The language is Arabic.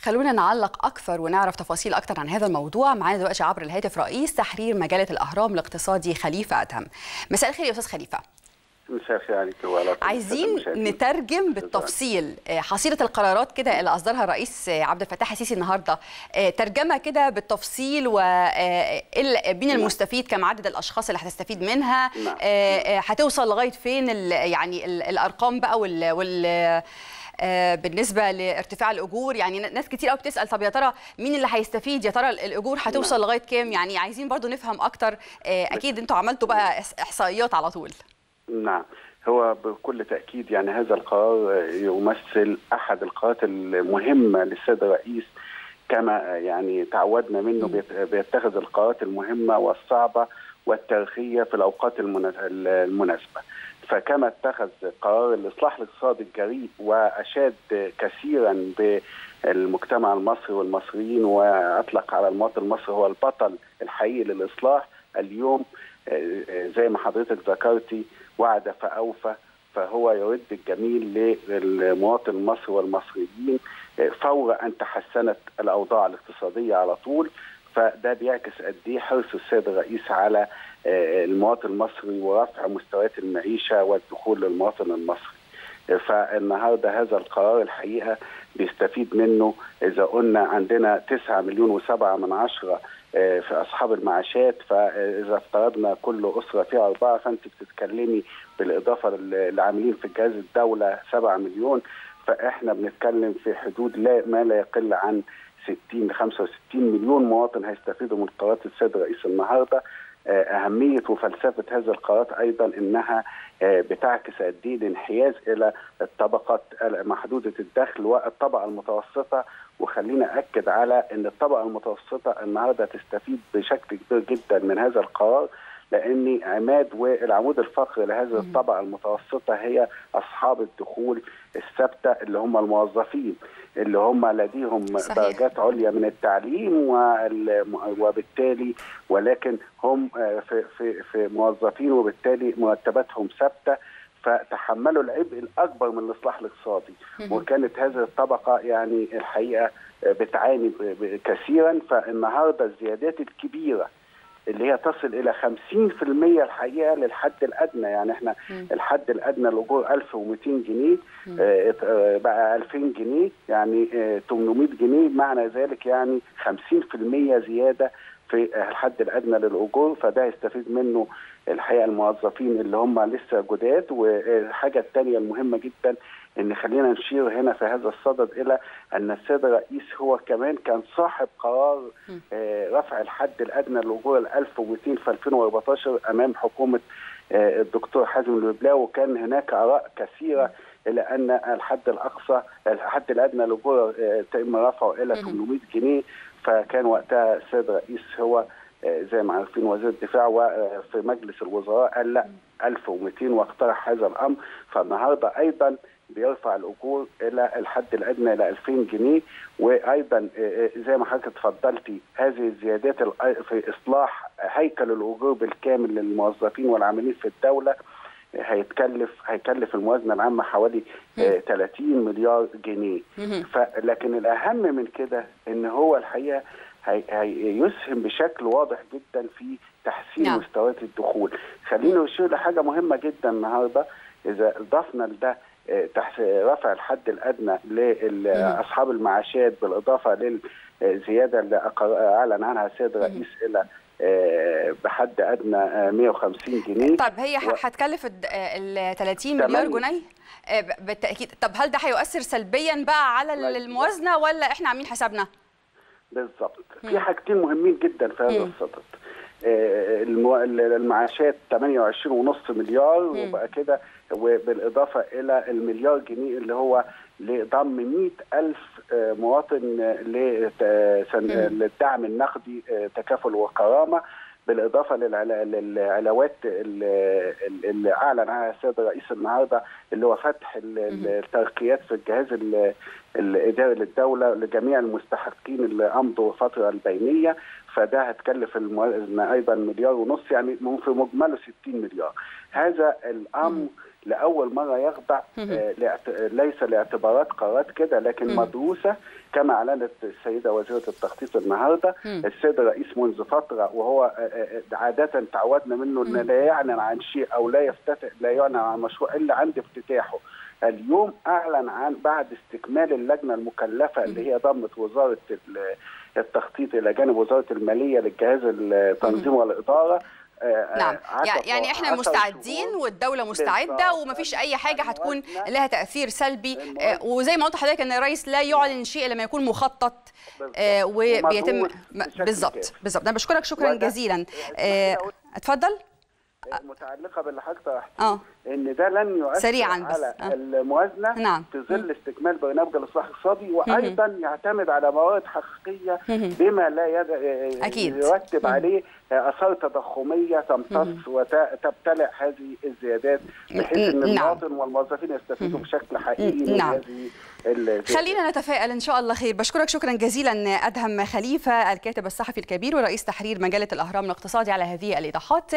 خلونا نعلق أكثر ونعرف تفاصيل أكثر عن هذا الموضوع. معانا دلوقتي عبر الهاتف رئيس تحرير مجلة الأهرام الاقتصادي خليفة أدهم. مساء الخير يا أستاذ خليفة. مساء الخير عليك وعلى عايزين نترجم بالتفصيل حصيلة القرارات كده اللي أصدرها الرئيس عبد الفتاح السيسي النهارده، ترجمة كده بالتفصيل وبين المستفيد، كم عدد الأشخاص اللي هتستفيد منها، هتوصل لغاية فين يعني الأرقام بقى بالنسبه لارتفاع الاجور. يعني ناس كتير قوي بتسال طب يا ترى مين اللي هيستفيد، يا ترى الاجور هتوصل لغايه كام؟ يعني عايزين برضو نفهم اكتر. اكيد انتوا عملتوا بقى احصائيات على طول. نعم، هو بكل تاكيد يعني هذا القرار يمثل احد القرارات المهمه للسيد الرئيس، كما يعني تعودنا منه بيتخذ القرارات المهمه والصعبه والتاريخيه في الاوقات المناسبه. فكما اتخذ قرار الإصلاح الاقتصادي الجريء وأشاد كثيرا بالمجتمع المصري والمصريين وأطلق على المواطن المصري هو البطل الحقيقي للإصلاح، اليوم زي ما حضرتك ذكرتي وعد فأوفى، فهو يرد الجميل للمواطن المصري والمصريين فور أن تحسنت الأوضاع الاقتصادية على طول. فده بيعكس قد ايه حرص السيد الرئيس على المواطن المصري ورفع مستويات المعيشه والدخول للمواطن المصري. فالنهارده هذا القرار الحقيقه بيستفيد منه اذا قلنا عندنا 9 مليون و7 من عشرة في اصحاب المعاشات، فاذا افترضنا كل اسره فيها 4 فانت بتتكلمي بالاضافه للعاملين في جهاز الدوله 7 مليون، فاحنا بنتكلم في حدود ما لا يقل عن 60 ل 65 مليون مواطن هيستفيدوا من قرارات السيد الرئيس النهارده. أهمية وفلسفة هذه القرارات أيضا إنها بتعكس قد إيه الانحياز إلى الطبقات محدودة الدخل والطبقة المتوسطة، وخلينا أكد على أن الطبقة المتوسطة النهارده تستفيد بشكل كبير جدا من هذا القرار، لأن عماد والعمود الفقري لهذه الطبقة المتوسطة هي أصحاب الدخول الثابتة اللي هم الموظفين اللي هم لديهم درجات عليا من التعليم وبالتالي ولكن هم في موظفين وبالتالي مرتباتهم ثابتة، فتحملوا العبء الأكبر من الإصلاح الاقتصادي. وكانت هذه الطبقة يعني الحقيقة بتعاني كثيرا. فالنهارده الزيادات الكبيرة اللي هي تصل إلى 50% الحقيقة للحد الأدنى، يعني احنا الحد الأدنى الأجور 1200 جنيه بقى 2000 جنيه، يعني 800 جنيه، معنى ذلك يعني 50% زيادة في الحد الأدنى للأجور، فده يستفيد منه الحقيقة الموظفين اللي هم لسه جداد. والحاجة الثانية المهمة جدا ان خلينا نشير هنا في هذا الصدد الى ان السيد الرئيس هو كمان كان صاحب قرار رفع الحد الادنى للاجور 1200 في 2014 امام حكومه الدكتور حازم الببلاوي، وكان هناك اراء كثيره الى ان الحد الادنى للاجور تم رفعه الى 800 جنيه. فكان وقتها السيد الرئيس هو زي ما عارفين وزير الدفاع وفي مجلس الوزراء قال لا 1200 واقترح هذا الامر. فالنهارده ايضا بيرفع الاجور الى الحد الادنى الى 2000 جنيه. وايضا زي ما حضرتك اتفضلتي هذه الزيادات في اصلاح هيكل الاجور بالكامل للموظفين والعاملين في الدوله هيكلف الموازنه العامه حوالي 30 مليار جنيه. لكن الاهم من كده ان هو الحقيقه هيسهم بشكل واضح جدا في تحسين مستويات الدخول. خلينا نشير لحاجه مهمه جدا النهارده، اذا اضفنا لده رفع الحد الادنى لاصحاب المعاشات بالاضافه للزياده اللي اعلن عنها السيد الرئيس الى بحد ادنى 150 جنيه. طب هي هتكلف ال 30 مليار جنيه بالتاكيد. طب هل ده هيؤثر سلبيا بقى على الموازنه ولا احنا عاملين حسابنا؟ بالظبط، في حاجتين مهمين جدا في هذا الصدد. المعاشات 28.5 مليار وبقى كده، وبالاضافه الى المليار جنيه اللي هو لضم 100,000 مواطن للدعم النقدي تكافل وكرامه، بالاضافه للعلاوات اللي اعلن عنها السيد الرئيس النهارده اللي هو فتح الترقيات في الجهاز الاداري للدوله لجميع المستحقين اللي امضوا فتره البينيه. فده هتكلف الموازنه ايضا 1.5 مليار، يعني في مجمله 60 مليار. هذا الامر لاول مره يخضع ليس لاعتبارات قرارات كده، لكن مدروسه كما اعلنت السيده وزيره التخطيط النهارده. السيد الرئيس منذ فتره، وهو عاده تعودنا منه ان لا يعلن عن شيء او لا يعلن عن مشروع الا عند افتتاحه. اليوم اعلن عن بعد استكمال اللجنه المكلفه اللي هي ضمت وزاره التخطيط الى جانب وزاره الماليه للجهاز التنظيم والاداره. نعم، يعني احنا مستعدين والدوله مستعده ومفيش اي حاجه هتكون لها تاثير سلبي، وزي ما قلت لحضرتك ان الرئيس لا يعلن شيء لما يكون مخطط وبيتم. بالظبط. انا بشكرك شكرا جزيلا. اتفضل. متعلقه باللي حضرتك طرحتيه ان ده لن يؤثر على الموازنه. نعم. في ظل استكمال برنامج الاصلاح الاقتصادي، وايضا يعتمد على موارد حقيقيه بما لا يرتب عليه اثار تضخميه تمتص وتبتلع هذه الزيادات، بحيث ان المواطن والموظفين يستفيدوا بشكل حقيقي من هذه. خلينا نتفائل ان شاء الله خير. بشكرك شكرا جزيلا ادهم خليفه، الكاتب الصحفي الكبير ورئيس تحرير مجله الاهرام الاقتصادي، على هذه الايضاحات.